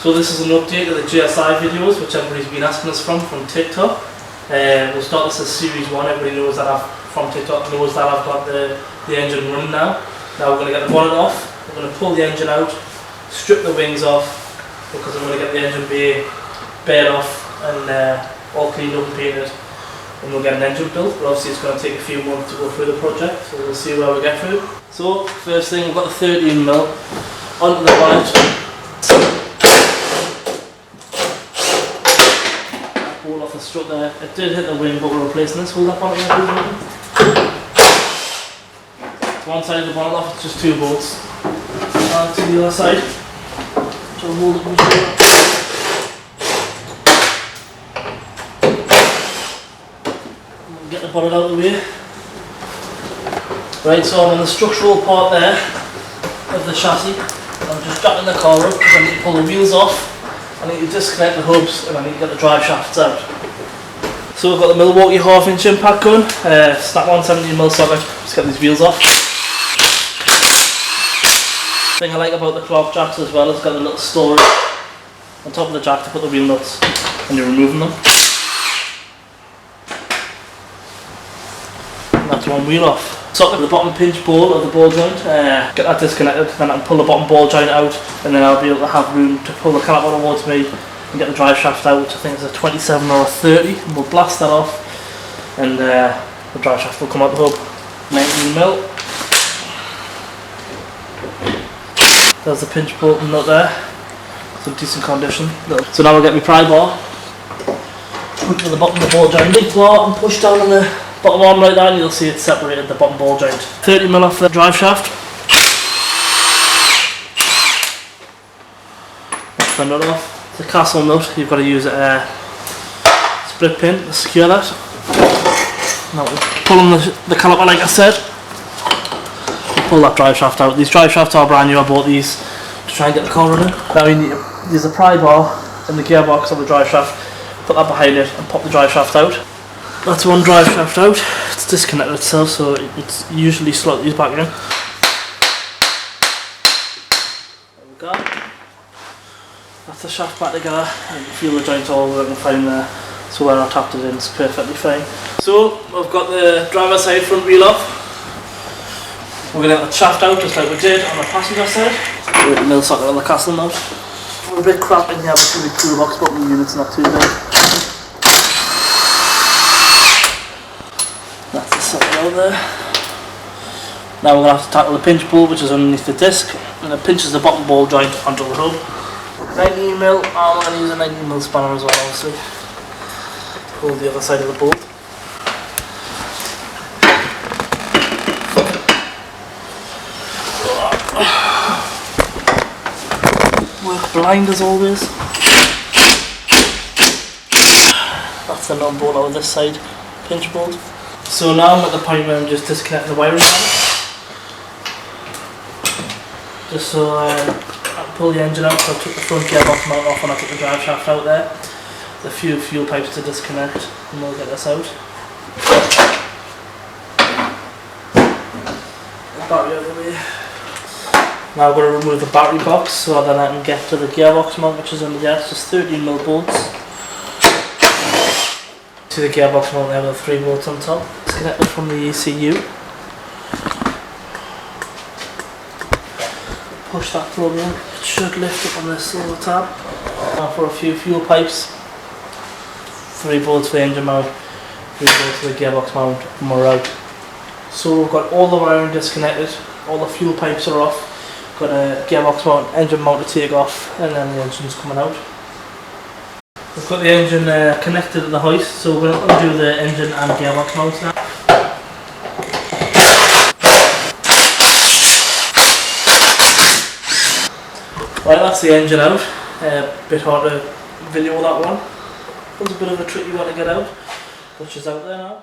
So this is an update of the GSI videos which everybody's been asking us from TikTok. We'll start this as series 1. Everybody knows that from TikTok knows that I've got the engine running now. Now we're going to get the bonnet off, we're going to pull the engine out, strip the wings off because I'm going to get the engine bay bared off and all cleaned up and painted, and we'll get an engine built. But obviously it's going to take a few months to go through the project, so we'll see where we get through. So first thing, we've got the 13mm onto the bonnet. Pull off the strut there. It did hit the wing, but we're replacing this. Hold that bonnet there. One side of the bonnet off, it's just 2 bolts. And to the other side, so hold it with get the bonnet out of the way. Right, so I'm on the structural part there of the chassis. I'm just jacking the car up because I need to pull the wheels off. I need to disconnect the hubs and I need to get the drive shafts out. So we've got the Milwaukee 1/2 inch impact gun, snap on 17mm socket, just get these wheels off. The thing I like about the clock jacks as well is it's got a little storage on top of the jack to put the wheel nuts when you're removing them. And that's one wheel off. Socket the bottom pinch ball of the ball joint, get that disconnected, then I can pull the bottom ball joint out and then I'll be able to have room to pull the caliper towards me and get the drive shaft out, which I think is a 27 or a 30, and we'll blast that off and the drive shaft will come out the hub. 19mm. There's the pinch bolt and nut there, it's in decent condition. So now we'll get my pry bar, put to the bottom of the ball joint, big bar, and push down on the bottom arm like that and you'll see it's separated the bottom ball joint. 30mm off the drive shaft. That's the nut off. The castle nut, you've got to use a split pin to secure that. Now we're pulling the caliper like I said. Pull that drive shaft out. These drive shafts are brand new, I bought these to try and get the car running. Now you need to use a pry bar in the gearbox of the drive shaft, put that behind it and pop the drive shaft out. That's one drive shaft out. It's disconnected itself, so it's usually slot these back in. There we go. That's the shaft back together, and you feel the joints all working fine there. So where I tapped it in, it's perfectly fine. So I've got the driver's side front wheel off. We're going to get the shaft out just like we did on the passenger side. With the mill socket on the castle nut. We're a bit crap in here, but it's really cool box, but the unit's not too big. That's the socket out there. Now we're going to have to tackle the pinch bolt, which is underneath the disc, and it pinches the bottom ball joint onto the hub. 19mm, I'm going to use a 19mm spanner as well, obviously. Hold the other side of the bolt. Work blind as always. That's the nut bolt out of this side, pinch bolt. So now I'm at the point where I'm just disconnecting the wiring line. Just so I pull the engine out, so I took the front gearbox mount off and I took the drive shaft out there. There's a few fuel pipes to disconnect and we'll get this out. The battery out of the way. Now I'm going to remove the battery box so then I can get to the gearbox mount, which is under there. It's just 13mm bolts. To the gearbox mount there with 3 bolts on top. It's connected from the ECU. Push that plug in. It should lift up on this silver tab. Now for a few fuel pipes. 3 bolts for the engine mount, 3 bolts for the gearbox mount, and we're out. So we've got all the wiring disconnected, all the fuel pipes are off. Got a gearbox mount, engine mount to take off, and then the engine's coming out. We've got the engine connected to the hoist, so we're going to undo the engine and gearbox mounts now. Right, that's the engine out. Bit hard to video that one. It was a bit of a tricky one to get out, but she's out there now.